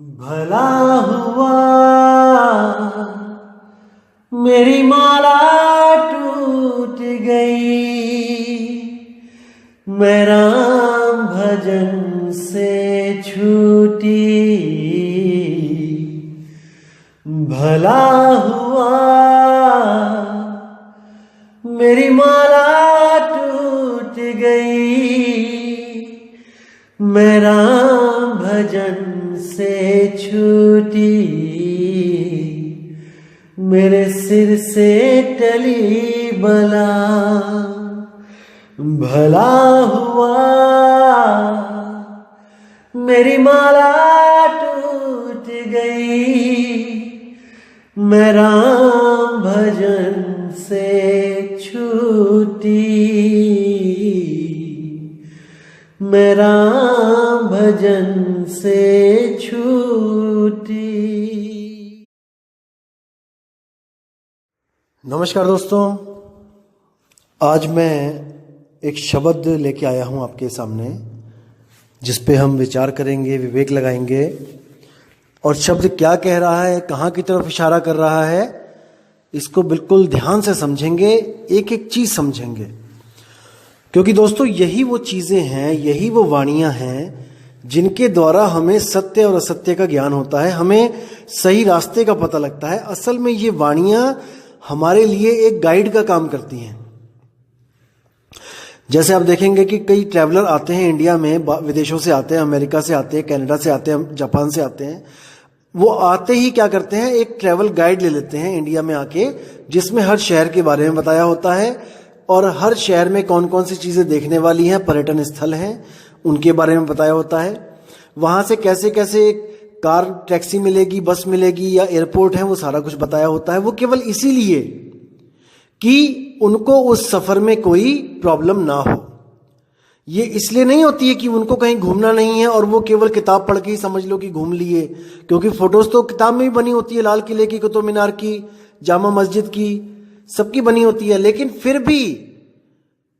भला हुआ मेरी माला टूट गई, मैं राम भजन से छूटी। भला हुआ मेरी माला टूट गई, मैं राम भजन से छूटी। मेरे सिर से टली बला, भला हुआ मेरी माला टूट गई, मैं राम भजन से छूटी। मैं राम भजन से छूटी। नमस्कार दोस्तों, आज मैं एक शब्द लेके आया हूं आपके सामने, जिस पे हम विचार करेंगे, विवेक लगाएंगे। और शब्द क्या कह रहा है, कहाँ की तरफ इशारा कर रहा है, इसको बिल्कुल ध्यान से समझेंगे, एक एक चीज समझेंगे। क्योंकि दोस्तों यही वो चीजें हैं, यही वो वाणियां हैं जिनके द्वारा हमें सत्य और असत्य का ज्ञान होता है, हमें सही रास्ते का पता लगता है। असल में ये वाणियां हमारे लिए एक गाइड का काम करती हैं। जैसे आप देखेंगे कि कई ट्रैवलर आते हैं इंडिया में, विदेशों से आते हैं, अमेरिका से आते हैं, कनाडा से आते हैं, जापान से आते हैं। वो आते ही क्या करते हैं, एक ट्रैवल गाइड ले लेते हैं इंडिया में आके, जिसमें हर शहर के बारे में बताया होता है और हर शहर में कौन कौन सी चीजें देखने वाली हैं, पर्यटन स्थल हैं, उनके बारे में बताया होता है। वहां से कैसे कैसे कार टैक्सी मिलेगी, बस मिलेगी या एयरपोर्ट है, वो सारा कुछ बताया होता है। वो केवल इसीलिए कि उनको उस सफर में कोई प्रॉब्लम ना हो। ये इसलिए नहीं होती है कि उनको कहीं घूमना नहीं है और वो केवल किताब पढ़ के ही समझ लो कि घूम लिए, क्योंकि फोटोज तो किताब में भी बनी होती है, लाल किले की, कुतुब मीनार की, जामा मस्जिद की, सबकी बनी होती है, लेकिन फिर भी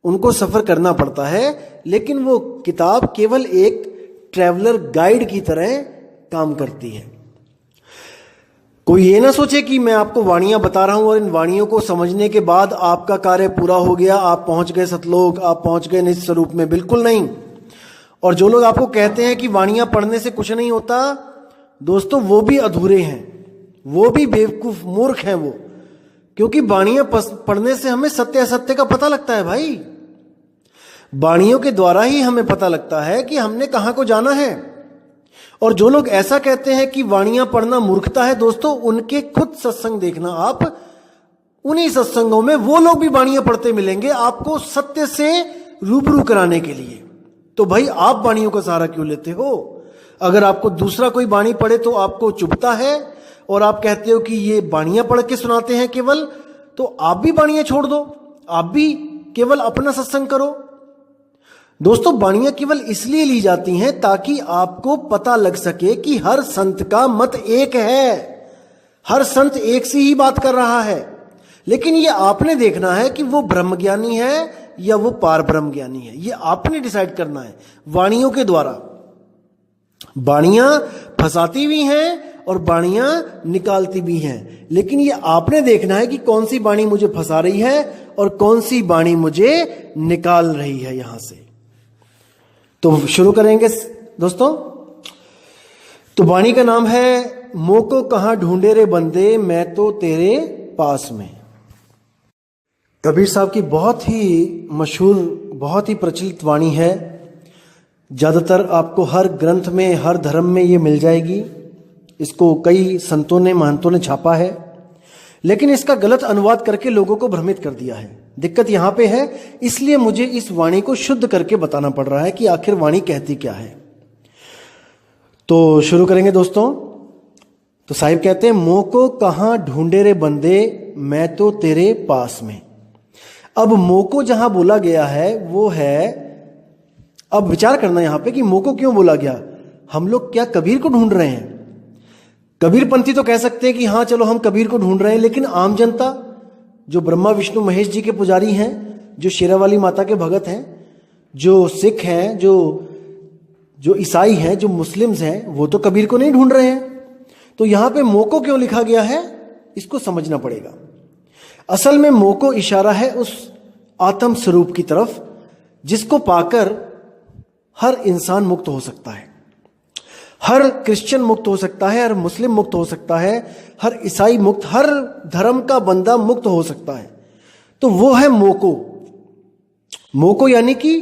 उनको सफर करना पड़ता है। लेकिन वो किताब केवल एक ट्रैवलर गाइड की तरह काम करती है। कोई ये ना सोचे कि मैं आपको वाणियां बता रहा हूं और इन वाणियों को समझने के बाद आपका कार्य पूरा हो गया, आप पहुंच गए सतलोक, आप पहुंच गए निज स्वरूप में। बिल्कुल नहीं। और जो लोग आपको कहते हैं कि वाणियां पढ़ने से कुछ नहीं होता, दोस्तों वो भी अधूरे हैं, वो भी बेवकूफ मूर्ख हैं वो। क्योंकि वाणियां पढ़ने से हमें सत्य असत्य का पता लगता है भाई। वाणियों के द्वारा ही हमें पता लगता है कि हमने कहां को जाना है। और जो लोग ऐसा कहते हैं कि वाणियां पढ़ना मूर्खता है, दोस्तों उनके खुद सत्संग देखना आप, उन्हीं सत्संगों में वो लोग भी वाणियां पढ़ते मिलेंगे आपको सत्य से रूबरू कराने के लिए। तो भाई आप वाणियों का सहारा क्यों लेते हो? अगर आपको दूसरा कोई वाणी पढ़े तो आपको चुभता है और आप कहते हो कि ये वाणियां पढ़ के सुनाते हैं केवल, तो आप भी वाणियां छोड़ दो, आप भी केवल अपना सत्संग करो। दोस्तों वाणियां केवल इसलिए ली जाती हैं ताकि आपको पता लग सके कि हर संत का मत एक है, हर संत एक सी ही बात कर रहा है। लेकिन ये आपने देखना है कि वो ब्रह्मज्ञानी है या वो पार ब्रह्म ज्ञानी है, ये आपने डिसाइड करना है वाणियों के द्वारा। वाणियां फंसाती भी हैं और वाणियां निकालती भी हैं, लेकिन ये आपने देखना है कि कौन सी वाणी मुझे फंसा रही है और कौन सी वाणी मुझे निकाल रही है यहां से। तो शुरू करेंगे दोस्तों। तो वाणी का नाम है मोको कहां ढूंढे रे बंदे, मैं तो तेरे पास में। कबीर साहब की बहुत ही मशहूर, बहुत ही प्रचलित वाणी है। ज्यादातर आपको हर ग्रंथ में, हर धर्म में ये मिल जाएगी। इसको कई संतों ने, महंतों ने छापा है, लेकिन इसका गलत अनुवाद करके लोगों को भ्रमित कर दिया है। दिक्कत यहां पे है, इसलिए मुझे इस वाणी को शुद्ध करके बताना पड़ रहा है कि आखिर वाणी कहती क्या है। तो शुरू करेंगे दोस्तों। तो साहिब कहते हैं, मोको कहां ढूंढे रे बंदे, मैं तो तेरे पास में। अब मोको जहां बोला गया है वो है, अब विचार करना यहां पे कि मोको क्यों बोला गया। हम लोग क्या कबीर को ढूंढ रहे हैं? कबीरपंथी तो कह सकते हैं कि हाँ चलो हम कबीर को ढूंढ रहे हैं, लेकिन आम जनता जो ब्रह्मा विष्णु महेश जी के पुजारी हैं, जो शेरावाली माता के भगत हैं, जो सिख हैं, जो जो ईसाई हैं, जो मुस्लिम्स हैं, वो तो कबीर को नहीं ढूंढ रहे हैं। तो यहां पे मोको क्यों लिखा गया है, इसको समझना पड़ेगा। असल में मोको इशारा है उस आत्म स्वरूप की तरफ जिसको पाकर हर इंसान मुक्त हो सकता है। हर क्रिश्चियन मुक्त हो सकता है, हर मुस्लिम मुक्त हो सकता है, हर ईसाई मुक्त, हर धर्म का बंदा मुक्त हो सकता है। तो वो है मोको। मोको यानी कि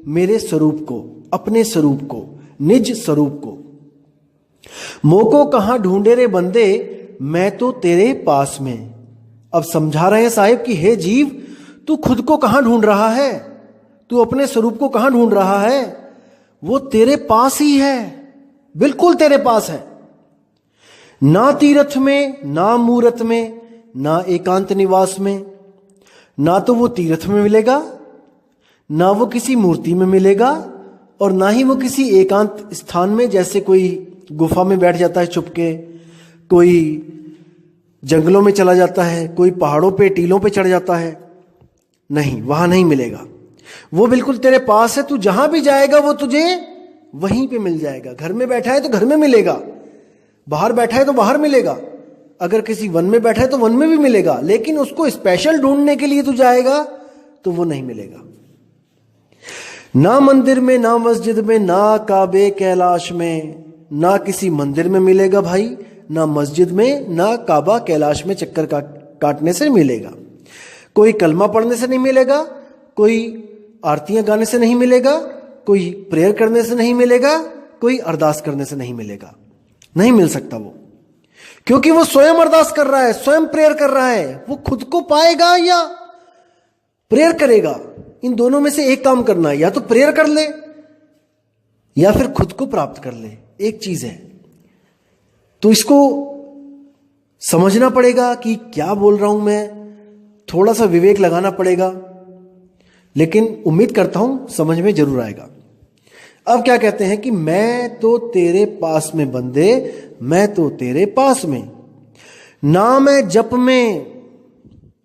मेरे स्वरूप को, अपने स्वरूप को, निज स्वरूप को। मोको कहां ढूंढे रे बंदे, मैं तो तेरे पास में। अब समझा रहे हैं साहिब कि हे जीव, तू खुद को कहां ढूंढ रहा है, तू अपने स्वरूप को कहां ढूंढ रहा है? वो तेरे पास ही है, बिल्कुल तेरे पास है। ना तीर्थ में, ना मूरत में, ना एकांत निवास में। ना तो वो तीर्थ में मिलेगा, ना वो किसी मूर्ति में मिलेगा, और ना ही वो किसी एकांत स्थान में, जैसे कोई गुफा में बैठ जाता है चुपके, कोई जंगलों में चला जाता है, कोई पहाड़ों पे टीलों पे चढ़ जाता है। नहीं, वहां नहीं मिलेगा। वो बिल्कुल तेरे पास है। तू जहां भी जाएगा वो तुझे वहीं पे मिल जाएगा। घर में बैठा है तो घर में मिलेगा, बाहर बैठा है तो बाहर मिलेगा, अगर किसी वन में बैठा है तो वन में भी मिलेगा। लेकिन उसको स्पेशल ढूंढने के लिए तू जाएगा तो वो नहीं मिलेगा। ना मंदिर में, ना मस्जिद में, ना काबे कैलाश में, ना किसी मंदिर में मिलेगा भाई, ना मस्जिद में, ना काबा कैलाश में चक्कर काटने से मिलेगा। कोई कलमा पढ़ने से नहीं मिलेगा, कोई आरतियां गाने से नहीं मिलेगा, कोई प्रेयर करने से नहीं मिलेगा, कोई अरदास करने से नहीं मिलेगा। नहीं मिल सकता वो, क्योंकि वो स्वयं अरदास कर रहा है, स्वयं प्रेयर कर रहा है। वो खुद को पाएगा या प्रेयर करेगा, इन दोनों में से एक काम करना है। या तो प्रेयर कर ले या फिर खुद को प्राप्त कर ले, एक चीज है। तो इसको समझना पड़ेगा कि क्या बोल रहा हूं मैं, थोड़ा सा विवेक लगाना पड़ेगा, लेकिन उम्मीद करता हूं समझ में जरूर आएगा। अब क्या कहते हैं कि मैं तो तेरे पास में बंदे, मैं तो तेरे पास में। ना मैं जप में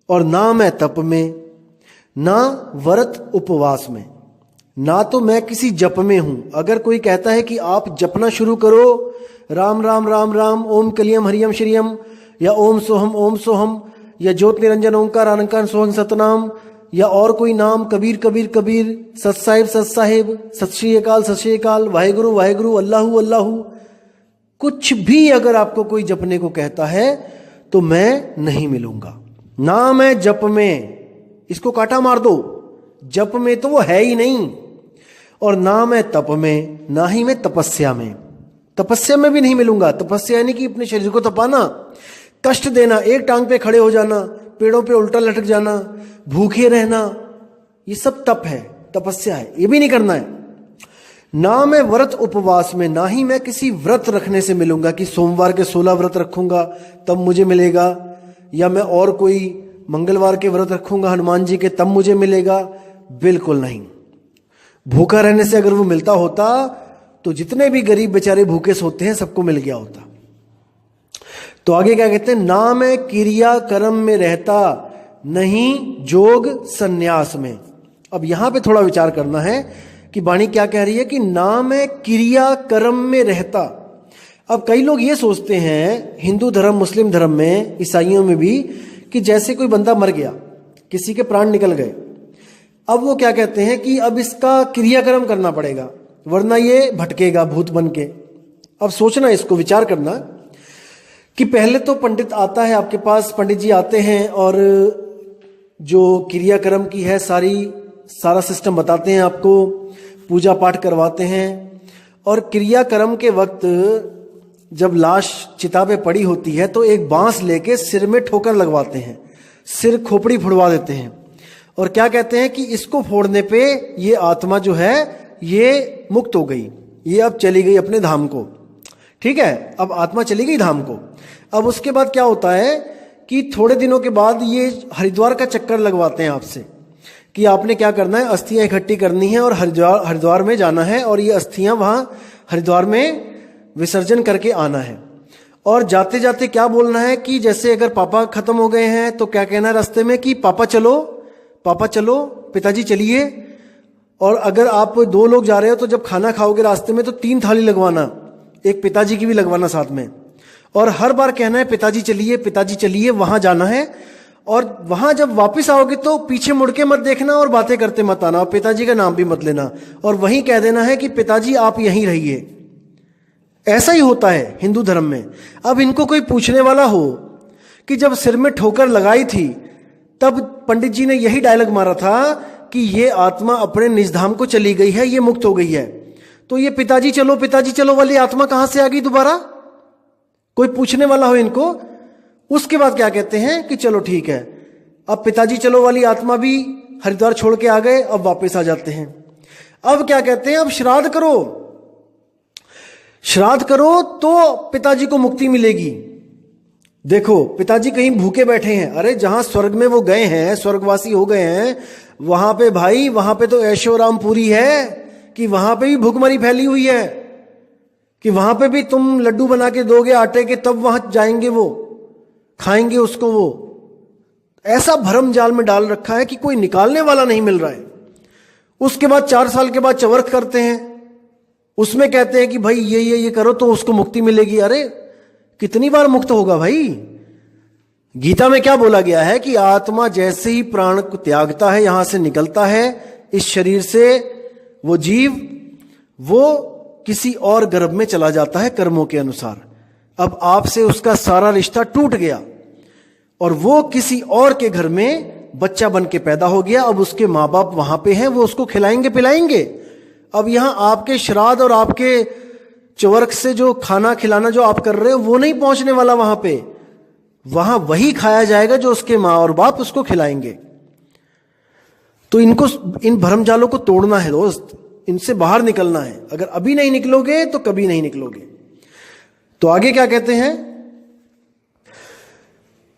और ना मैं तप में, ना व्रत उपवास में। ना तो मैं किसी जप में हूं। अगर कोई कहता है कि आप जपना शुरू करो, राम राम राम राम, ओम कलियम हरियम श्रियम, या ओम सोहम, या ज्योत निरंजन ओंकार अनंकार सोहंग सतनाम, या और कोई नाम, कबीर कबीर कबीर, सत साहिब, सत श्री अकाल, वाहेगुरु वाहेगुरु, अल्लाहू अल्लाहू, कुछ भी अगर आपको कोई जपने को कहता है तो मैं नहीं मिलूंगा। ना मैं जप में, इसको काटा मार दो, जप में तो वो है ही नहीं। और ना मैं तप में, ना ही मैं तपस्या में। तपस्या में भी नहीं मिलूंगा। तपस्या यानी कि अपने शरीर को तपाना, कष्ट देना, एक टांग पे खड़े हो जाना, पेड़ों पे उल्टा लटक जाना, भूखे रहना, ये सब तप है, तपस्या है, ये भी नहीं करना है। ना मैं व्रत उपवास में, ना ही मैं किसी व्रत रखने से मिलूंगा कि सोमवार के 16 व्रत रखूंगा तब मुझे मिलेगा, या मैं और कोई मंगलवार के व्रत रखूंगा हनुमान जी के तब मुझे मिलेगा। बिल्कुल नहीं। भूखा रहने से अगर वो मिलता होता तो जितने भी गरीब बेचारे भूखे सोते हैं सबको मिल गया होता। तो आगे क्या कहते हैं, ना मैं क्रिया कर्म में रहता, नहीं जोग सन्यास में। अब यहां पे थोड़ा विचार करना है कि वाणी क्या कह रही है कि ना मैं क्रिया कर्म में रहता। अब कई लोग ये सोचते हैं हिंदू धर्म, मुस्लिम धर्म में, ईसाइयों में भी, कि जैसे कोई बंदा मर गया, किसी के प्राण निकल गए, अब वो क्या कहते हैं कि अब इसका क्रियाक्रम करना पड़ेगा वरना ये भटकेगा भूत बन के। अब सोचना, इसको विचार करना कि पहले तो पंडित आता है आपके पास, पंडित जी आते हैं और जो क्रियाक्रम की है सारा सिस्टम बताते हैं आपको, पूजा पाठ करवाते हैं। और क्रियाक्रम के वक्त जब लाश चिता पे पड़ी होती है तो एक बांस लेके सिर में ठोकर लगवाते हैं, सिर खोपड़ी फुड़वा देते हैं, और क्या कहते हैं कि इसको फोड़ने पे ये आत्मा जो है ये मुक्त हो गई, ये अब चली गई अपने धाम को। ठीक है, अब आत्मा चली गई धाम को। अब उसके बाद क्या होता है कि थोड़े दिनों के बाद ये हरिद्वार का चक्कर लगवाते हैं आपसे कि आपने क्या करना है, अस्थियां इकट्ठी करनी है और हरिद्वार में जाना है और ये अस्थियां वहां हरिद्वार में विसर्जन करके आना है। और जाते जाते क्या बोलना है कि जैसे अगर पापा खत्म हो गए हैं तो क्या कहना है रास्ते में कि पापा चलो, पिताजी चलिए, और अगर आप 2 लोग जा रहे हो तो जब खाना खाओगे रास्ते में तो 3 थाली लगवाना, एक पिताजी की भी लगवाना साथ में, और हर बार कहना है पिताजी चलिए वहां जाना है। और वहां जब वापस आओगे तो पीछे मुड़ के मत देखना और बातें करते मत आना, और पिताजी का नाम भी मत लेना, और वहीं कह देना है कि पिताजी आप यहीं रहिए। ऐसा ही होता है हिंदू धर्म में। अब इनको कोई पूछने वाला हो कि जब सिर में ठोकर लगाई थी तब पंडित जी ने यही डायलॉग मारा था कि ये आत्मा अपने निज धाम को चली गई है, ये मुक्त हो गई है, तो ये पिताजी चलो वाली आत्मा कहां से आ गई दोबारा? कोई पूछने वाला हो इनको। उसके बाद क्या कहते हैं कि चलो ठीक है, अब पिताजी चलो वाली आत्मा भी हरिद्वार छोड़ के आ गए, अब वापस आ जाते हैं। अब क्या कहते हैं, अब श्राद्ध करो तो पिताजी को मुक्ति मिलेगी। देखो पिताजी कहीं भूखे बैठे हैं, अरे जहां स्वर्ग में वो गए हैं, स्वर्गवासी हो गए हैं, वहां पे भाई, वहां पे तो ऐशोराम पूरी है कि वहां पे भी भूखमरी फैली हुई है, कि वहां पे भी तुम लड्डू बना के दोगे आटे के तब वहां जाएंगे, वो खाएंगे उसको। वो ऐसा भरम जाल में डाल रखा है कि कोई निकालने वाला नहीं मिल रहा है। उसके बाद 4 साल के बाद चवर्थ करते हैं, उसमें कहते हैं कि भाई ये करो तो उसको मुक्ति मिलेगी। अरे कितनी बार मुक्त होगा भाई? गीता में क्या बोला गया है कि आत्मा जैसे ही प्राण को त्यागता है, यहां से निकलता है इस शरीर से, वो जीव वो किसी और गर्भ में चला जाता है कर्मों के अनुसार। अब आपसे उसका सारा रिश्ता टूट गया और वो किसी और के घर में बच्चा बन के पैदा हो गया। अब उसके माँ बाप वहां पे हैं, वो उसको खिलाएंगे पिलाएंगे। अब यहां आपके श्राद्ध और आपके चवर्क से जो खाना खिलाना जो आप कर रहे हो वो नहीं पहुंचने वाला वहां पे, वहां वही खाया जाएगा जो उसके माँ और बाप उसको खिलाएंगे। तो इनको, इन भरमजालों को तोड़ना है दोस्त, इनसे बाहर निकलना है। अगर अभी नहीं निकलोगे तो कभी नहीं निकलोगे। तो आगे क्या कहते हैं,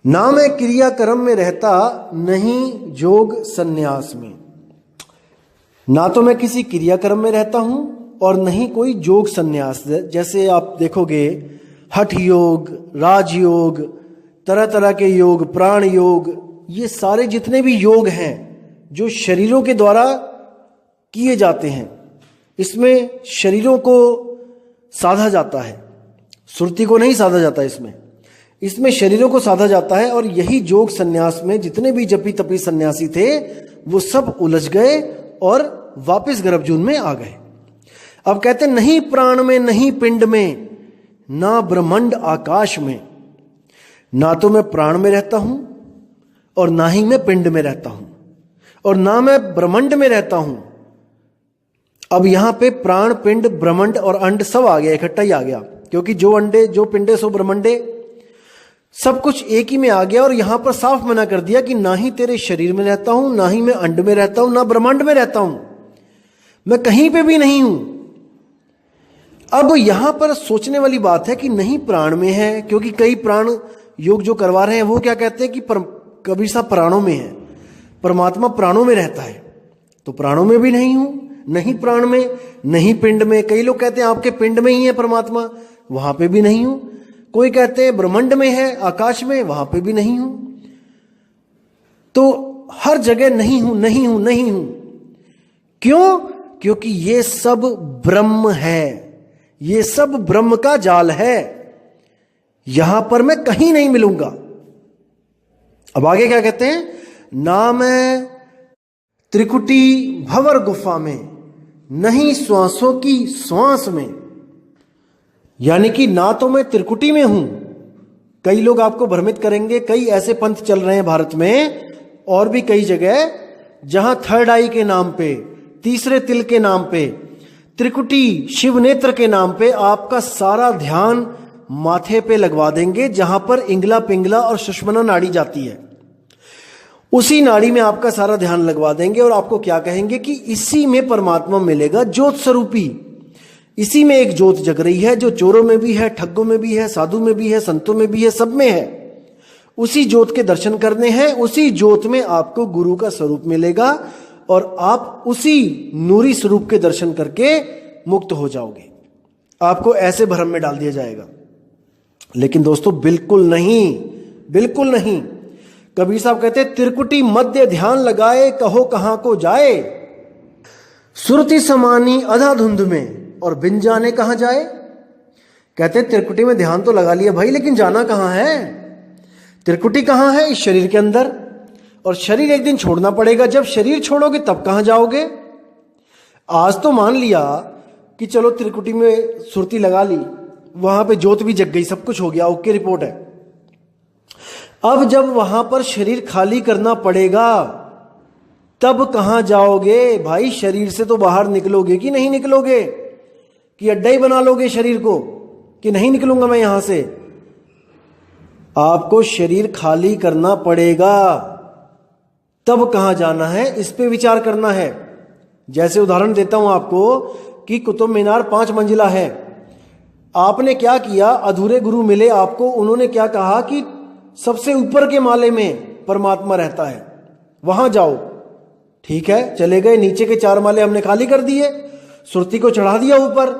ना मैं क्रिया कर्म में रहता, नहीं जोग संन्यास में। ना तो मैं किसी क्रियाक्रम में रहता हूं और नहीं कोई जोग संन्यास। जैसे आप देखोगे हठ योग, राजयोग, तरह तरह के योग, प्राण योग, ये सारे जितने भी योग हैं जो शरीरों के द्वारा किए जाते हैं, इसमें शरीरों को साधा जाता है, सुरति को नहीं साधा जाता। इसमें शरीरों को साधा जाता है। और यही जोग संन्यास में जितने भी जपी तपी सन्यासी थे वो सब उलझ गए और वापस गर्भजून में आ गए। अब कहते नहीं प्राण में, नहीं पिंड में, ना ब्रह्मांड आकाश में। ना तो मैं प्राण में रहता हूं और ना ही मैं पिंड में रहता हूं और ना मैं ब्रह्मांड में रहता हूं। अब यहां पे प्राण, पिंड, ब्रह्मांड और अंड सब आ गया, इकट्ठा ही आ गया, क्योंकि जो अंडे जो पिंडे सो ब्रह्मंडे, सब कुछ एक ही में आ गया। और यहां पर साफ मना कर दिया कि ना ही तेरे शरीर में रहता हूं, ना ही मैं अंड में रहता हूं, ना ब्रह्मांड में रहता हूं, मैं कहीं पे भी नहीं हूं। अब यहां पर सोचने वाली बात है कि नहीं प्राण में है, क्योंकि कई प्राण योग जो करवा रहे हैं वो क्या कहते हैं कि कबीर साहब प्राणों में है, परमात्मा प्राणों में रहता है। तो प्राणों में भी नहीं हूं, नहीं प्राण में, नहीं पिंड में। कई लोग कहते हैं आपके पिंड में ही है परमात्मा, वहां पे भी नहीं हूं। कोई कहते हैं ब्रह्मांड में है, आकाश में, वहां पे भी नहीं हूं। तो हर जगह नहीं हूं, नहीं हूं, नहीं हूं। क्यों? क्योंकि ये सब ब्रह्म है, ये सब ब्रह्म का जाल है, यहां पर मैं कहीं नहीं मिलूंगा। अब आगे क्या कहते हैं, ना मैं त्रिकुटी भंवर गुफा में, नहीं श्वासों की श्वास में। यानी कि ना तो मैं त्रिकुटी में हूं। कई लोग आपको भ्रमित करेंगे, कई ऐसे पंथ चल रहे हैं भारत में और भी कई जगह, जहां थर्ड आई के नाम पे, तीसरे तिल के नाम पे, त्रिकुटी शिव नेत्र के नाम पे आपका सारा ध्यान माथे पे लगवा देंगे, जहां पर इंगला पिंगला और सुषुम्ना नाड़ी जाती है, उसी नाड़ी में आपका सारा ध्यान लगवा देंगे। और आपको क्या कहेंगे कि इसी में परमात्मा मिलेगा, ज्योत स्वरूपी। इसी में एक ज्योत जग रही है जो चोरों में भी है, ठग्गों में भी है, साधु में भी है, संतों में भी है, सब में है। उसी ज्योत के दर्शन करने हैं, उसी ज्योत में आपको गुरु का स्वरूप मिलेगा और आप उसी नूरी स्वरूप के दर्शन करके मुक्त हो जाओगे। आपको ऐसे भ्रम में डाल दिया जाएगा। लेकिन दोस्तों बिल्कुल नहीं, बिल्कुल नहीं। कबीर साहब कहते त्रिकुटी मध्य ध्यान लगाए, कहो कहां को जाए। सुरती समानी अधा धुंध में और बिन जाने कहां जाए। कहते त्रिकुटी में ध्यान तो लगा लिया भाई, लेकिन जाना कहां है? त्रिकुटी कहां है? इस शरीर के अंदर, और शरीर एक दिन छोड़ना पड़ेगा। जब शरीर छोड़ोगे तब कहां जाओगे? आज तो मान लिया कि चलो त्रिकुटी में सुरती लगा ली, वहां पे ज्योत भी जग गई, सब कुछ हो गया, ओके रिपोर्ट है। अब जब वहां पर शरीर खाली करना पड़ेगा तब कहां जाओगे भाई? शरीर से तो बाहर निकलोगे कि नहीं निकलोगे? कि अड्डा ही बना लोगे शरीर को कि नहीं निकलूंगा मैं यहां से? आपको शरीर खाली करना पड़ेगा, तब कहां जाना है इस पे विचार करना है। जैसे उदाहरण देता हूं आपको कि कुतुब मीनार 5 मंजिला है। आपने क्या किया? अधूरे गुरु मिले आपको, उन्होंने क्या कहा कि सबसे ऊपर के माले में परमात्मा रहता है, वहां जाओ। ठीक है, चले गए, नीचे के 4 माले हमने खाली कर दिए, सुरती को चढ़ा दिया ऊपर,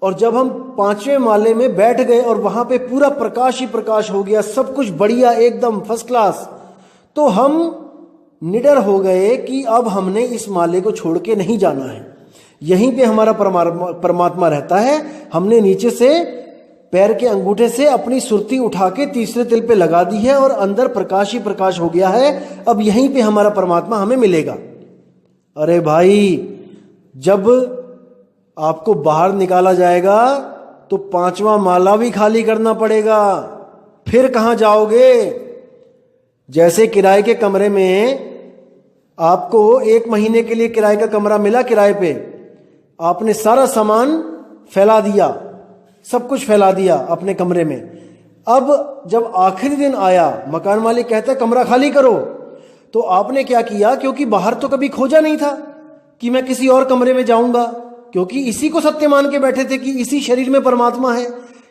और जब हम 5वें माले में बैठ गए और वहां पे पूरा प्रकाश ही प्रकाश हो गया, सब कुछ बढ़िया एकदम फर्स्ट क्लास, तो हम निडर हो गए कि अब हमने इस माले को छोड़ के नहीं जाना है, यहीं पे हमारा परमात्मा रहता है। हमने नीचे से पैर के अंगूठे से अपनी सुरती उठा के तीसरे तिल पे लगा दी है और अंदर प्रकाश ही प्रकाश हो गया है, अब यहीं पे हमारा परमात्मा हमें मिलेगा। अरे भाई, जब आपको बाहर निकाला जाएगा तो 5वां माला भी खाली करना पड़ेगा, फिर कहां जाओगे? जैसे किराए के कमरे में आपको 1 महीने के लिए किराए का कमरा मिला किराए पे, आपने सारा सामान फैला दिया, सब कुछ फैला दिया अपने कमरे में। अब जब आखिरी दिन आया, मकान मालिक कहता है कमरा खाली करो, तो आपने क्या किया? क्योंकि बाहर तो कभी खोजा नहीं था कि मैं किसी और कमरे में जाऊंगा, क्योंकि इसी को सत्य मान के बैठे थे कि इसी शरीर में परमात्मा है,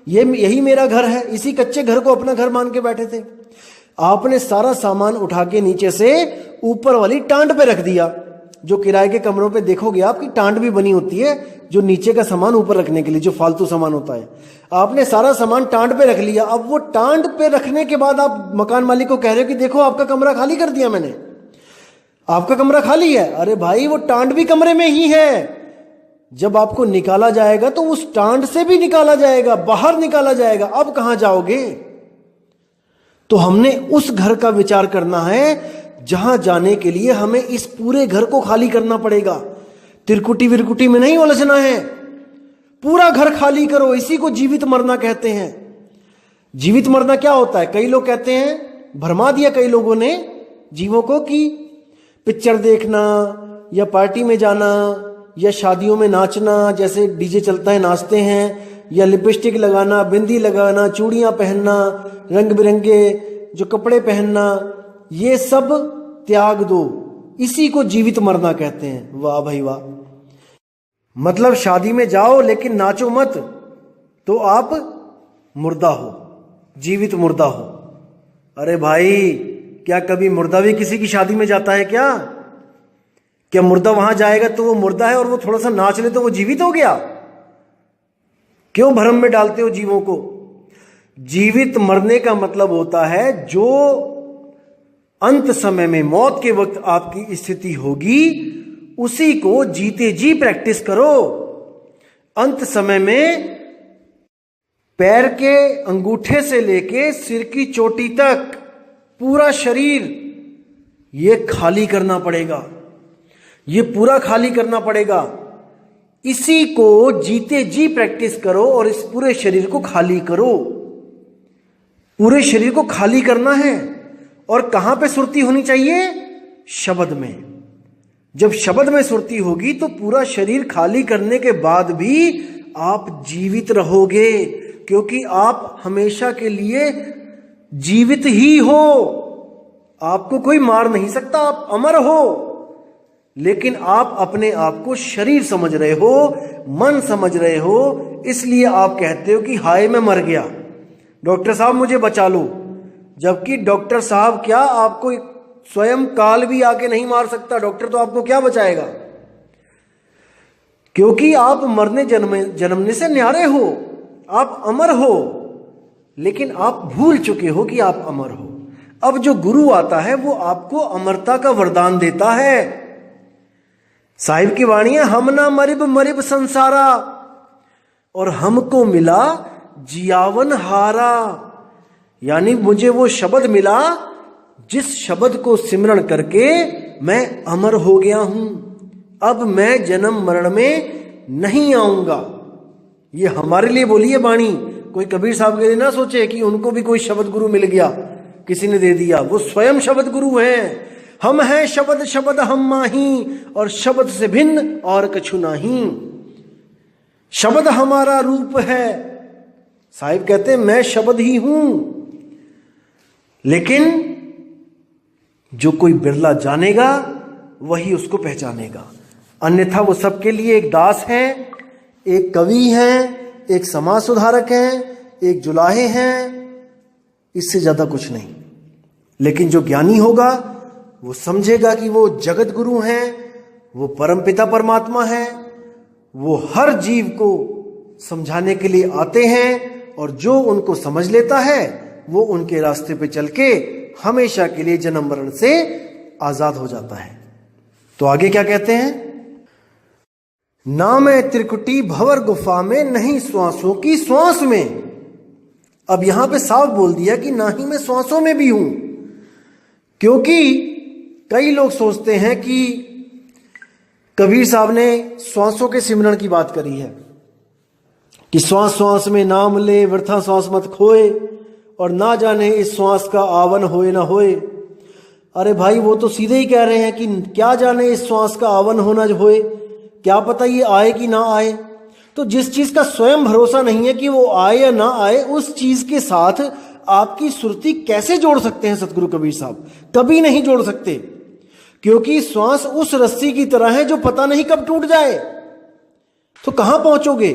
यही मेरा घर है, इसी कच्चे घर को अपना घर मान के बैठे थे। आपने सारा सामान उठा के नीचे से ऊपर वाली टांड पे रख दिया। जो किराए के कमरों पे देखोगे आपकी टांड भी बनी होती है, जो नीचे का सामान ऊपर रखने के लिए, जो फालतू सामान होता है। आपने सारा सामान टांड पे रख लिया। अब वो टांड पे रखने के बाद आप मकान मालिक को कह रहे हो कि देखो आपका कमरा खाली कर दिया मैंने, आपका कमरा खाली है। अरे भाई, वो टांड भी कमरे में ही है। जब आपको निकाला जाएगा तो उस टांड से भी निकाला जाएगा, बाहर निकाला जाएगा, अब कहां जाओगे? तो हमने उस घर का विचार करना है जहां जाने के लिए हमें इस पूरे घर को खाली करना पड़ेगा। तिरकुटी विरकुटी में नहीं उलझना है, पूरा घर खाली करो। इसी को जीवित मरना कहते हैं। जीवित मरना क्या होता है? कई लोग कहते हैं, भरमा दिया कई लोगों ने जीवों को कि पिक्चर देखना या पार्टी में जाना या शादियों में नाचना, जैसे डीजे चलता है नाचते हैं, या लिपस्टिक लगाना, बिंदी लगाना, चूड़ियां पहनना, रंग बिरंगे जो कपड़े पहनना, ये सब त्याग दो। इसी को जीवित मरना कहते हैं। वाह भाई वाह। मतलब शादी में जाओ लेकिन नाचो मत, तो आप मुर्दा हो, जीवित मुर्दा हो। अरे भाई, क्या कभी मुर्दा भी किसी की शादी में जाता है क्या? क्या मुर्दा वहां जाएगा तो वो मुर्दा है और वो थोड़ा सा नाच ले तो वो जीवित हो गया? क्यों भ्रम में डालते हो जीवों को? जीवित मरने का मतलब होता है जो अंत समय में, मौत के वक्त आपकी स्थिति होगी, उसी को जीते जी प्रैक्टिस करो। अंत समय में पैर के अंगूठे से लेके सिर की चोटी तक पूरा शरीर ये खाली करना पड़ेगा, ये पूरा खाली करना पड़ेगा। इसी को जीते जी प्रैक्टिस करो और इस पूरे शरीर को खाली करो। पूरे शरीर को खाली करना है। और कहां पे सुरती होनी चाहिए? शब्द में। जब शब्द में सुरती होगी तो पूरा शरीर खाली करने के बाद भी आप जीवित रहोगे, क्योंकि आप हमेशा के लिए जीवित ही हो। आपको कोई मार नहीं सकता, आप अमर हो। लेकिन आप अपने आप को शरीर समझ रहे हो, मन समझ रहे हो, इसलिए आप कहते हो कि हाय मैं मर गया, डॉक्टर साहब मुझे बचा लो। जबकि डॉक्टर साहब क्या, आपको स्वयं काल भी आके नहीं मार सकता। डॉक्टर तो आपको क्या बचाएगा? क्योंकि आप मरने जन्मने से न्यारे हो, आप अमर हो, लेकिन आप भूल चुके हो कि आप अमर हो। अब जो गुरु आता है वो आपको अमरता का वरदान देता है। साहिब की वाणी है, हम ना मरिब मरिब संसारा और हमको मिला जियावन हारा। यानी मुझे वो शब्द मिला जिस शब्द को सिमरण करके मैं अमर हो गया हूं, अब मैं जन्म मरण में नहीं आऊंगा। ये हमारे लिए बोली है वाणी, कोई कबीर साहब के लिए ना सोचे कि उनको भी कोई शब्द गुरु मिल गया, किसी ने दे दिया। वो स्वयं शब्द गुरु हैं। हम हैं शब्द शब्द हम माही, और शब्द से भिन्न और कछु नहीं। शब्द हमारा रूप है। साहिब कहते हैं मैं शब्द ही हूं। लेकिन जो कोई बिरला जानेगा वही उसको पहचानेगा, अन्यथा वो सबके लिए एक दास है, एक कवि हैं, एक समाज सुधारक हैं, एक जुलाहे हैं, इससे ज्यादा कुछ नहीं। लेकिन जो ज्ञानी होगा वो समझेगा कि वो जगत गुरु हैं, वो परमपिता परमात्मा हैं, वो हर जीव को समझाने के लिए आते हैं, और जो उनको समझ लेता है वो उनके रास्ते पे चल के हमेशा के लिए जन्म मरण से आजाद हो जाता है। तो आगे क्या कहते हैं, ना मैं त्रिकुटी भंवर गुफा में, नहीं श्वासों की श्वास में। अब यहां पे साफ बोल दिया कि ना ही मैं श्वासों में भी हूं, क्योंकि कई लोग सोचते हैं कि कबीर साहब ने श्वासों के सिमरण की बात करी है कि श्वास श्वास में नाम ले, वृथा श्वास मत खोए, और ना जाने इस श्वास का आवन होए ना होए। अरे भाई, वो तो सीधे ही कह रहे हैं कि क्या जाने इस श्वास का आवन होना होए, क्या पता ये आए कि ना आए। तो जिस चीज का स्वयं भरोसा नहीं है कि वो आए या ना आए, उस चीज के साथ आपकी सुरती कैसे जोड़ सकते हैं सतगुरु कबीर साहब? कभी नहीं जोड़ सकते, क्योंकि श्वास उस रस्सी की तरह है जो पता नहीं कब टूट जाए। तो कहां पहुंचोगे?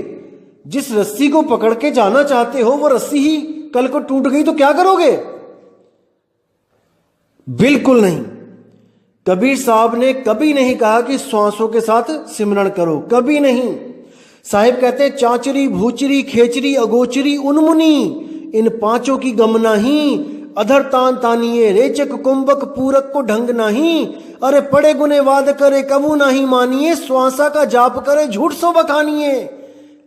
जिस रस्सी को पकड़ के जाना चाहते हो वो रस्सी ही कल को टूट गई तो क्या करोगे? बिल्कुल नहीं। कबीर साहब ने कभी नहीं कहा कि श्वासों के साथ सिमरण करो, कभी नहीं। साहिब कहते हैं चांचरी भूचरी खेचरी अगोचरी उन्मुनी, इन पांचों की गम नहीं, अधर तान तानिए रेचक कुंभक पूरक को ढंग नहीं। अरे पड़े गुने वाद करे कबू नहीं मानिए, श्वासा का जाप करे झूठ सो बखानिए।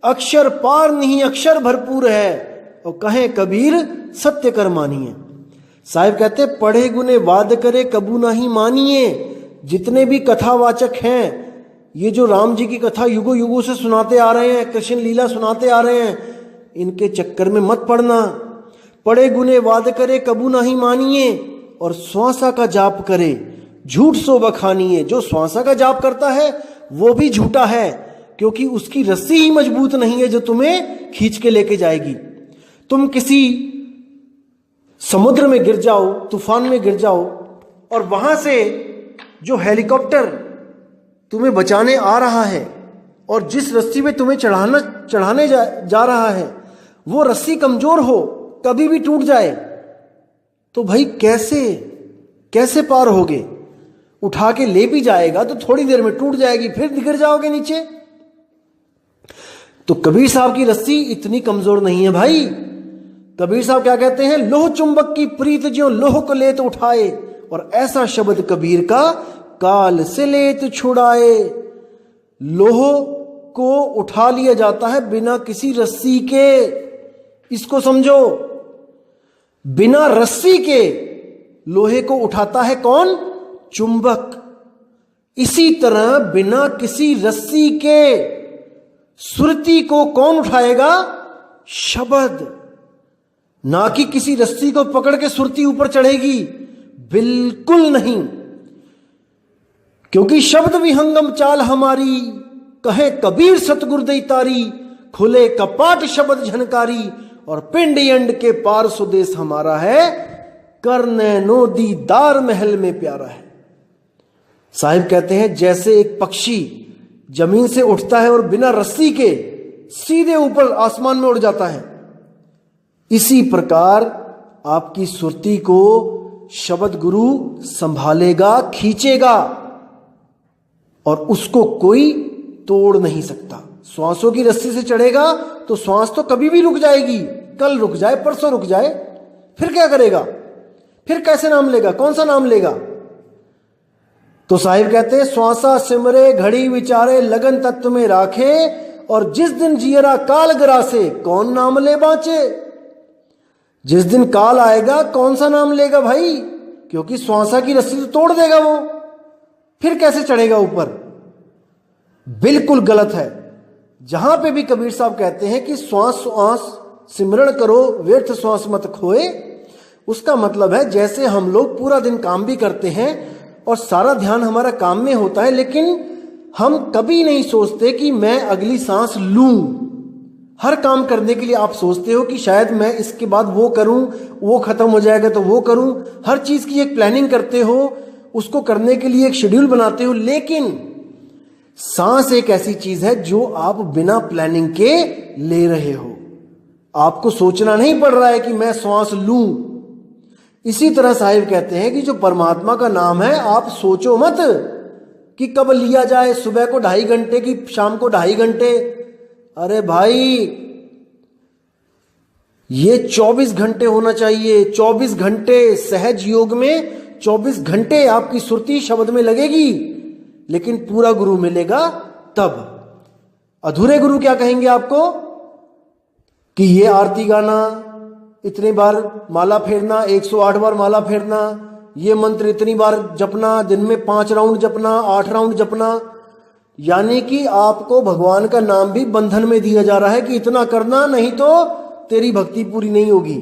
अक्षर पार नहीं अक्षर भरपूर है, और कहे कबीर सत्य कर मानिए। साहिब कहते पढ़े गुने वाद करे कबू नहीं मानिए। जितने भी कथावाचक हैं, ये जो राम जी की कथा युगों युगों से सुनाते आ रहे हैं, कृष्ण लीला सुनाते आ रहे हैं, इनके चक्कर में मत पड़ना। पढ़े गुने वाद करे कबू नहीं मानिए, और श्वासा का जाप करे झूठ सो बखानिए। जो श्वासा का जाप करता है वो भी झूठा है, क्योंकि उसकी रस्सी ही मजबूत नहीं है जो तुम्हें खींच के लेके जाएगी। तुम किसी समुद्र में गिर जाओ, तूफान में गिर जाओ, और वहां से जो हेलीकॉप्टर तुम्हें बचाने आ रहा है और जिस रस्सी में तुम्हें चढ़ाने जा रहा है वो रस्सी कमजोर हो, कभी भी टूट जाए, तो भाई कैसे पार होगे? उठा के ले भी जाएगा तो थोड़ी देर में टूट जाएगी, फिर गिर जाओगे नीचे। तो कबीर साहब की रस्सी इतनी कमजोर नहीं है भाई। कबीर साहब क्या कहते हैं, लोह चुंबक की प्रीत ज्यों लोह को लेत उठाए, और ऐसा शब्द कबीर का काल से लेत छुड़ाए। लोह को उठा लिया जाता है बिना किसी रस्सी के, इसको समझो। बिना रस्सी के लोहे को उठाता है कौन? चुंबक। इसी तरह बिना किसी रस्सी के सुरती को कौन उठाएगा? शब्द। ना कि किसी रस्सी को पकड़ के सुरती ऊपर चढ़ेगी, बिल्कुल नहीं। क्योंकि शब्द विहंगम चाल हमारी, कहे कबीर सतगुर दई तारी, खुले कपाट शब्द झनकारी, और पिंड यंड के पार सुदेश हमारा है, करने नो दीदार महल में प्यारा है। साहिब कहते हैं जैसे एक पक्षी जमीन से उठता है और बिना रस्सी के सीधे ऊपर आसमान में उड़ जाता है, इसी प्रकार आपकी सुरती को शब्द गुरु संभालेगा, खींचेगा, और उसको कोई तोड़ नहीं सकता। श्वासों की रस्सी से चढ़ेगा तो श्वास तो कभी भी रुक जाएगी, कल रुक जाए, परसों रुक जाए, फिर क्या करेगा? फिर कैसे नाम लेगा? कौन सा नाम लेगा? तो साहिब कहते हैं श्वासा सिमरे घड़ी विचारे लगन तत्व में राखे, और जिस दिन जियरा काल ग्रासे कौन नाम ले बाँचे। जिस दिन काल आएगा कौन सा नाम लेगा भाई, क्योंकि श्वासा की रस्सी तो तोड़ देगा वो, फिर कैसे चढ़ेगा ऊपर। बिल्कुल गलत है। जहां पे भी कबीर साहब कहते हैं कि श्वास श्वास सिमरण करो व्यर्थ श्वास मत खोए, उसका मतलब है जैसे हम लोग पूरा दिन काम भी करते हैं और सारा ध्यान हमारा काम में होता है, लेकिन हम कभी नहीं सोचते कि मैं अगली सांस लूं। हर काम करने के लिए आप सोचते हो कि शायद मैं इसके बाद वो करूं, वो खत्म हो जाएगा तो वो करूं। हर चीज की एक प्लानिंग करते हो, उसको करने के लिए एक शेड्यूल बनाते हो, लेकिन सांस एक ऐसी चीज है जो आप बिना प्लानिंग के ले रहे हो। आपको सोचना नहीं पड़ रहा है कि मैं श्वास लूं। इसी तरह साहिब कहते हैं कि जो परमात्मा का नाम है, आप सोचो मत कि कब लिया जाए, सुबह को 2.5 घंटे की शाम को 2.5 घंटे। अरे भाई ये 24 घंटे होना चाहिए। 24 घंटे सहज योग में 24 घंटे आपकी सुरती शब्द में लगेगी, लेकिन पूरा गुरु मिलेगा तब। अधूरे गुरु क्या कहेंगे आपको कि ये आरती गाना, इतनी बार माला फेरना, 108 बार माला फेरना, ये मंत्र इतनी बार जपना, दिन में 5 राउंड जपना, 8 राउंड जपना। यानी कि आपको भगवान का नाम भी बंधन में दिया जा रहा है कि इतना करना, नहीं तो तेरी भक्ति पूरी नहीं होगी।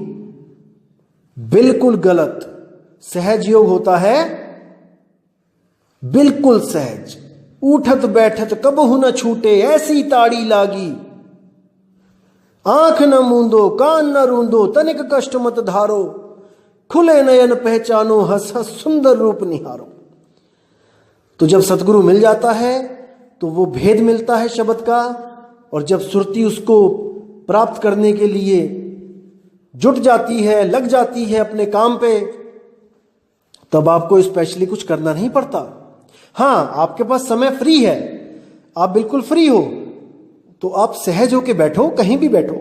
बिल्कुल गलत। सहज योग होता है बिल्कुल सहज। उठत बैठत कबहु न छूटे ऐसी ताड़ी लागी, आंख न मूंदो कान न रूंदो तनिक कष्ट मत धारो, खुले नयन पहचानो हंस हंस सुंदर रूप निहारो। तो जब सतगुरु मिल जाता है तो वो भेद मिलता है शब्द का, और जब सुरती उसको प्राप्त करने के लिए जुट जाती है, लग जाती है अपने काम पे, तब आपको स्पेशली कुछ करना नहीं पड़ता। हाँ, आपके पास समय फ्री है, आप बिल्कुल फ्री हो, तो आप सहज होके बैठो, कहीं भी बैठो,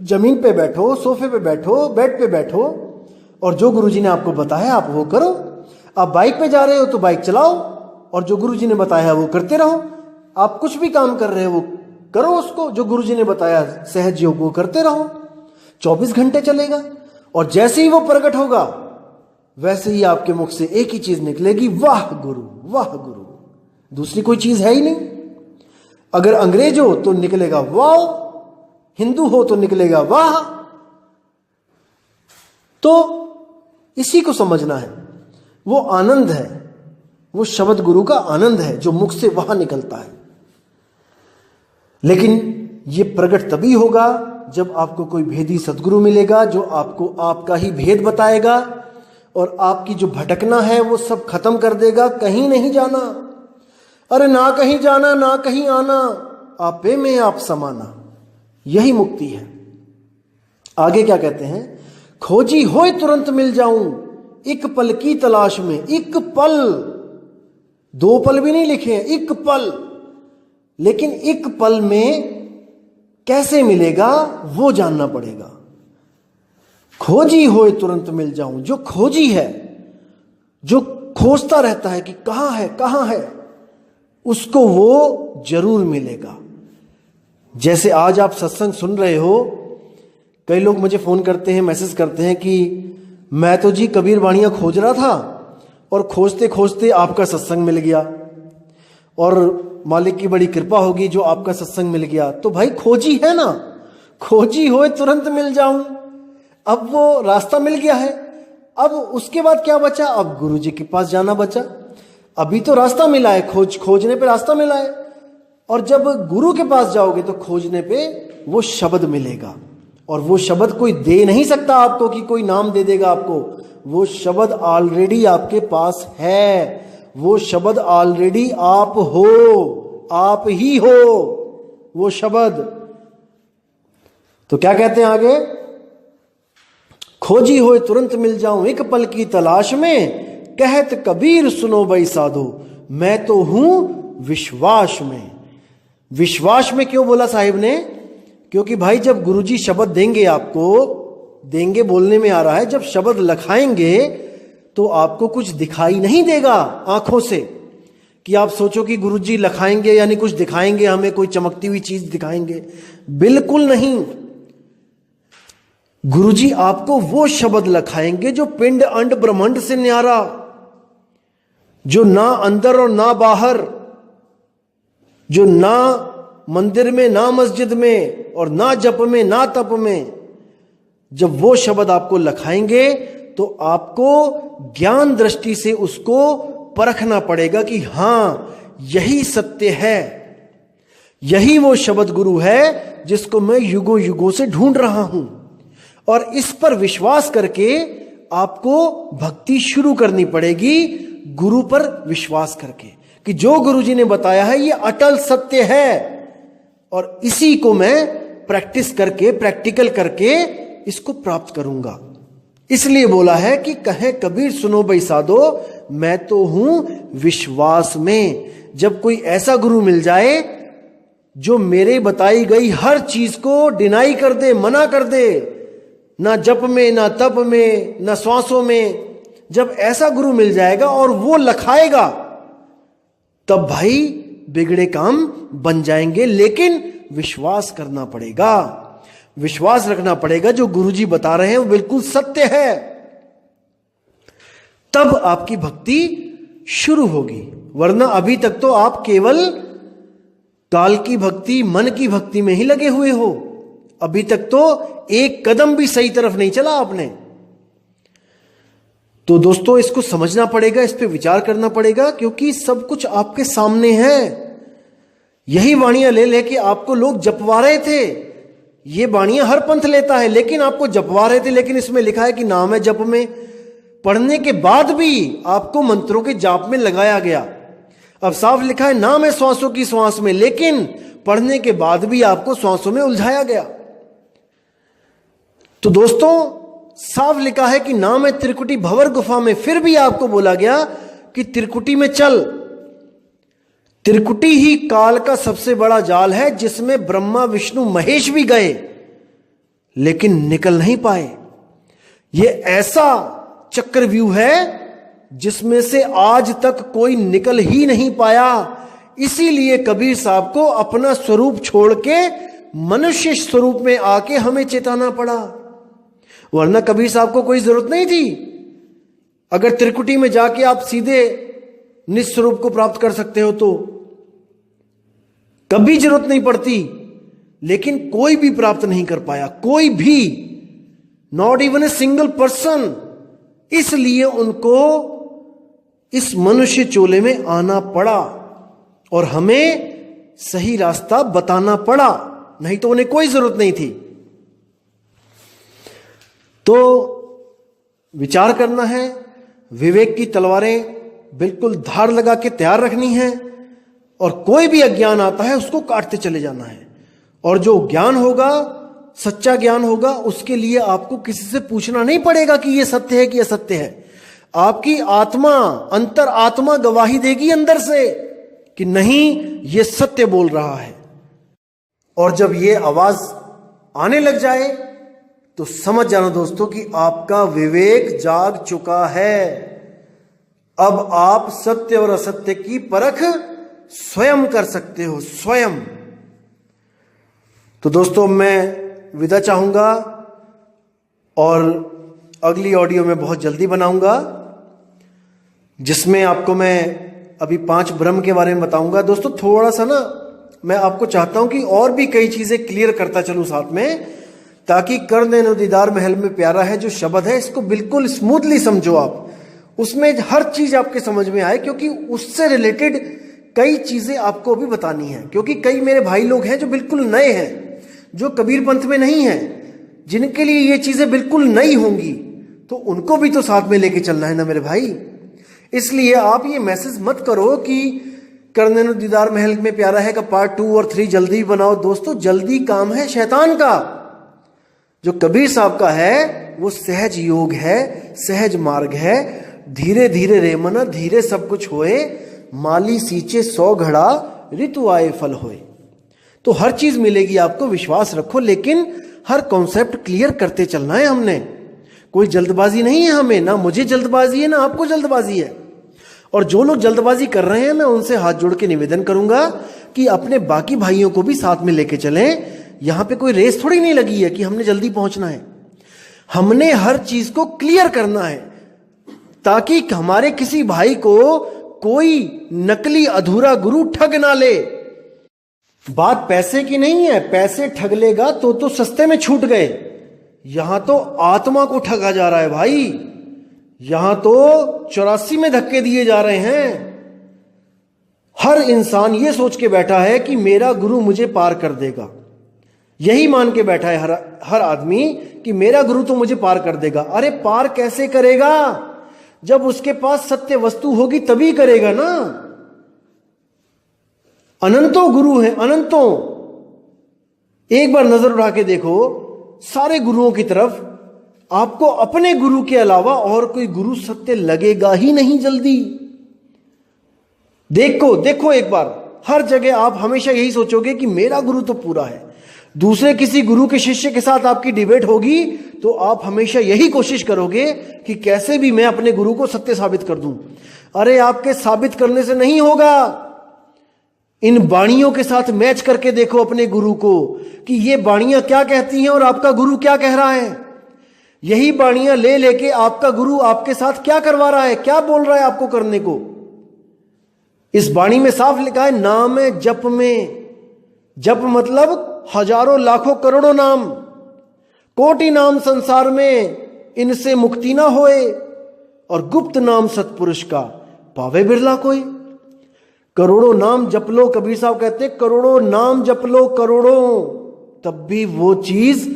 जमीन पे बैठो, सोफे पे बैठो, बेड पे बैठो, और जो गुरुजी ने आपको बताया आप वो करो। आप बाइक पे जा रहे हो तो बाइक चलाओ, और जो गुरुजी ने बताया वो करते रहो। आप कुछ भी काम कर रहे हो करो उसको, जो गुरुजी ने बताया सहज योग वो करते रहो। 24 घंटे चलेगा, और जैसे ही वो प्रकट होगा वैसे ही आपके मुख से एक ही चीज निकलेगी, वाह गुरु वाह गुरु। दूसरी कोई चीज है ही नहीं। अगर अंग्रेज हो तो निकलेगा वाह, हिंदू हो तो निकलेगा वाह। तो इसी को समझना है। वो आनंद है, वो शब्द गुरु का आनंद है जो मुख से वहां निकलता है। लेकिन ये प्रकट तभी होगा जब आपको कोई भेदी सदगुरु मिलेगा जो आपको आपका ही भेद बताएगा, और आपकी जो भटकना है वो सब खत्म कर देगा। कहीं नहीं जाना, अरे ना कहीं जाना ना कहीं आना, आपे में आप समाना, यही मुक्ति है। आगे क्या कहते हैं, खोजी होए तुरंत मिल जाऊं एक पल की तलाश में। एक पल, 2 पल भी नहीं लिखे हैं, एक पल। लेकिन एक पल में कैसे मिलेगा वो जानना पड़ेगा। खोजी होए तुरंत मिल जाऊं, जो खोजी है, जो खोजता रहता है कि कहां है, उसको वो जरूर मिलेगा। जैसे आज आप सत्संग सुन रहे हो, कई लोग मुझे फोन करते हैं, मैसेज करते हैं कि मैं तो जी कबीर वाणियां खोज रहा था और खोजते खोजते आपका सत्संग मिल गया, और मालिक की बड़ी कृपा होगी जो आपका सत्संग मिल गया। तो भाई खोजी है ना, खोजी होए तुरंत मिल जाऊं। अब वो रास्ता मिल गया है, अब उसके बाद क्या बचा, अब गुरु जी के पास जाना बचा। अभी तो रास्ता मिला है, खोजने पे रास्ता मिला है, और जब गुरु के पास जाओगे तो खोजने पे वो शब्द मिलेगा। और वो शब्द कोई दे नहीं सकता आपको कि कोई नाम दे देगा आपको। वो शब्द ऑलरेडी आपके पास है, वो शब्द ऑलरेडी आप हो, आप ही हो वो शब्द। तो क्या कहते हैं आगे, खोजी होए तुरंत मिल जाऊं एक पल की तलाश में, कहत कबीर सुनो भाई साधो मैं तो हूं विश्वास में। विश्वास में क्यों बोला साहिब ने, क्योंकि भाई जब गुरुजी शब्द देंगे आपको, देंगे बोलने में आ रहा है, जब शब्द लखाएंगे तो आपको कुछ दिखाई नहीं देगा आंखों से, कि आप सोचो कि गुरुजी लखाएंगे यानी कुछ दिखाएंगे हमें, कोई चमकती हुई चीज दिखाएंगे, बिल्कुल नहीं। गुरुजी आपको वो शब्द लखाएंगे जो पिंड अंड ब्रह्मांड से न्यारा, जो ना अंदर और ना बाहर, जो ना मंदिर में ना मस्जिद में और ना जप में ना तप में। जब वो शब्द आपको लखाएंगे तो आपको ज्ञान दृष्टि से उसको परखना पड़ेगा कि हां यही सत्य है, यही वो शब्द गुरु है जिसको मैं युगों युगों से ढूंढ रहा हूं। और इस पर विश्वास करके आपको भक्ति शुरू करनी पड़ेगी, गुरु पर विश्वास करके कि जो गुरु जी ने बताया है ये अटल सत्य है और इसी को मैं प्रैक्टिस करके, प्रैक्टिकल करके इसको प्राप्त करूंगा। इसलिए बोला है कि कहे कबीर सुनो भाई साधो, मैं तो हूं विश्वास में। जब कोई ऐसा गुरु मिल जाए जो मेरे बताई गई हर चीज को डिनाई कर दे, मना कर दे, ना जप में ना तप में ना श्वासों में, जब ऐसा गुरु मिल जाएगा और वो लखाएगा, तब भाई बिगड़े काम बन जाएंगे। लेकिन विश्वास करना पड़ेगा, विश्वास रखना पड़ेगा जो गुरुजी बता रहे हैं वो बिल्कुल सत्य है, तब आपकी भक्ति शुरू होगी। वरना अभी तक तो आप केवल काल की भक्ति, मन की भक्ति में ही लगे हुए हो। अभी तक तो एक कदम भी सही तरफ नहीं चला आपने। तो दोस्तों इसको समझना पड़ेगा, इस पे विचार करना पड़ेगा, क्योंकि सब कुछ आपके सामने है। यही वाणियां ले लेके आपको लोग जपवा रहे थे। ये वाणियां हर पंथ लेता है, लेकिन आपको जपवा रहे थे। लेकिन इसमें लिखा है कि नाम है जप में, पढ़ने के बाद भी आपको मंत्रों के जाप में लगाया गया। अब साफ लिखा है नाम है श्वासों की श्वास में, लेकिन पढ़ने के बाद भी आपको श्वासों में उलझाया गया। तो दोस्तों साफ लिखा है कि नाम है त्रिकुटी भंवर गुफा में, फिर भी आपको बोला गया कि त्रिकुटी में चल। त्रिकुटी ही काल का सबसे बड़ा जाल है, जिसमें ब्रह्मा विष्णु महेश भी गए लेकिन निकल नहीं पाए। यह ऐसा चक्रव्यूह है जिसमें से आज तक कोई निकल ही नहीं पाया। इसीलिए कबीर साहब को अपना स्वरूप छोड़ के मनुष्य स्वरूप में आके हमें चेताना पड़ा, वरना कबीर साहब को कोई जरूरत नहीं थी। अगर त्रिकुटी में जाके आप सीधे निज स्वरूप को प्राप्त कर सकते हो तो कभी जरूरत नहीं पड़ती। लेकिन कोई भी प्राप्त नहीं कर पाया, कोई भी, not even a single person. इसलिए उनको इस मनुष्य चोले में आना पड़ा और हमें सही रास्ता बताना पड़ा, नहीं तो उन्हें कोई जरूरत नहीं थी। तो विचार करना है, विवेक की तलवारें बिल्कुल धार लगा के तैयार रखनी है और कोई भी अज्ञान आता है उसको काटते चले जाना है। और जो ज्ञान होगा, सच्चा ज्ञान होगा, उसके लिए आपको किसी से पूछना नहीं पड़ेगा कि यह सत्य है कि यह सत्य है। आपकी आत्मा, अंतर आत्मा गवाही देगी अंदर से कि नहीं यह सत्य बोल रहा है। और जब यह आवाज आने लग जाए तो समझ जाना दोस्तों कि आपका विवेक जाग चुका है। अब आप सत्य और असत्य की परख स्वयं कर सकते हो, स्वयं। तो दोस्तों मैं विदा चाहूंगा और अगली ऑडियो में बहुत जल्दी बनाऊंगा, जिसमें आपको मैं अभी 5 ब्रह्म के बारे में बताऊंगा। दोस्तों थोड़ा सा ना मैं आपको चाहता हूं कि और भी कई चीजें क्लियर करता चलूं साथ में, ताकि कर देनो दीदार महल में प्यारा है जो शब्द है, इसको बिल्कुल स्मूथली समझो आप, उसमें हर चीज आपके समझ में आए, क्योंकि उससे रिलेटेड कई चीजें आपको भी बतानी है। क्योंकि कई मेरे भाई लोग हैं जो बिल्कुल नए हैं, जो कबीर पंथ में नहीं है, जिनके लिए ये चीजें बिल्कुल नई होंगी, तो उनको भी तो साथ में लेके चलना है ना मेरे भाई। इसलिए आप ये मैसेज मत करो कि करने नो दीदार महल में प्यारा है का पार्ट 2 और 3 जल्दी बनाओ। दोस्तों जल्दी काम है शैतान का, जो कबीर साहब का है वो सहज योग है, सहज मार्ग है। धीरे धीरे रे मना धीरे सब कुछ होए, माली सींचे 100 घड़ा ऋतु आए फल होए। तो हर चीज मिलेगी आपको, विश्वास रखो, लेकिन हर कॉन्सेप्ट क्लियर करते चलना है हमने। कोई जल्दबाजी नहीं है हमें, ना मुझे जल्दबाजी है ना आपको जल्दबाजी है। और जो लोग जल्दबाजी कर रहे हैं मैं उनसे हाथ जोड़ के निवेदन करूंगा कि अपने बाकी भाइयों को भी साथ में लेके चलें। यहां पे कोई रेस थोड़ी नहीं लगी है कि हमने जल्दी पहुंचना है। हमने हर चीज को क्लियर करना है ताकि हमारे किसी भाई को कोई नकली अधूरा गुरु ठग ना ले। बात पैसे की नहीं है, पैसे ठग लेगा तो सस्ते में छूट गए। यहां तो आत्मा को ठगा जा रहा है भाई। यहां तो 84 में धक्के दिए जा रहे हैं। हर इंसान ये सोच के बैठा है कि मेरा गुरु मुझे पार कर देगा। यही मान के बैठा है हर आदमी कि मेरा गुरु तो मुझे पार कर देगा। अरे पार कैसे करेगा? जब उसके पास सत्य वस्तु होगी तभी करेगा ना। अनंतों गुरु हैं, अनंतों। एक बार नजर उठा के देखो सारे गुरुओं की तरफ, आपको अपने गुरु के अलावा और कोई गुरु सत्य लगेगा ही नहीं जल्दी। देखो एक बार, हर जगह आप हमेशा यही सोचोगे कि मेरा गुरु तो पूरा है। दूसरे किसी गुरु के शिष्य के साथ आपकी डिबेट होगी तो आप हमेशा यही कोशिश करोगे कि कैसे भी मैं अपने गुरु को सत्य साबित कर दूं। अरे आपके साबित करने से नहीं होगा। इन बाणियों के साथ मैच करके देखो अपने गुरु को कि ये बाणियां क्या कहती हैं और आपका गुरु क्या कह रहा है। यही बाणियां ले लेके आपका गुरु आपके साथ क्या करवा रहा है, क्या बोल रहा है आपको करने को। इस बाणी में साफ लिखा है नाम है जप में। जप मतलब हजारों लाखों करोड़ों नाम, कोटि नाम संसार में इनसे मुक्ति ना होए, और गुप्त नाम सतपुरुष का पावे बिरला कोई। करोड़ों नाम जप लो, कबीर साहब कहते करोड़ों नाम जप लो करोड़ों, तब भी वो चीज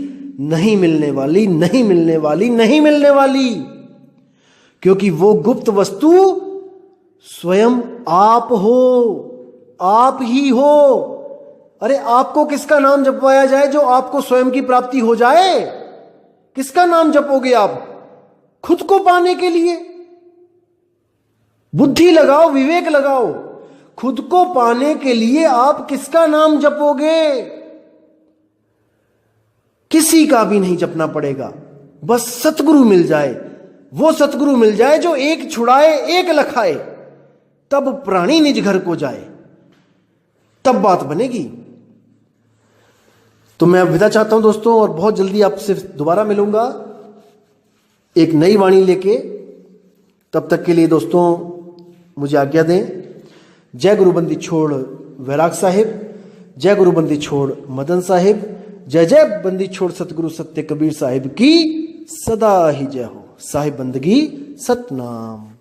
नहीं मिलने वाली, नहीं मिलने वाली, नहीं मिलने वाली। क्योंकि वो गुप्त वस्तु स्वयं आप हो, आप ही हो। अरे आपको किसका नाम जपवाया जाए जो आपको स्वयं की प्राप्ति हो जाए? किसका नाम जपोगे आप? खुद को पाने के लिए? बुद्धि लगाओ, विवेक लगाओ। खुद को पाने के लिए आप किसका नाम जपोगे? किसी का भी नहीं जपना पड़ेगा, बस सतगुरु मिल जाए। वो सतगुरु मिल जाए जो एक छुड़ाए एक लखाए, तब प्राणी निज घर को जाए, तब बात बनेगी। तो मैं अब विदा चाहता हूं दोस्तों, और बहुत जल्दी आपसे दोबारा मिलूंगा एक नई वाणी लेके। तब तक के लिए दोस्तों मुझे आज्ञा दें। जय गुरुबंदी छोड़ वैराग साहिब, जय गुरुबंदी छोड़ मदन साहिब, जय जय बंदी छोड़ सतगुरु सत्य कबीर साहिब की सदा ही जय हो। साहिब बंदगी सतनाम।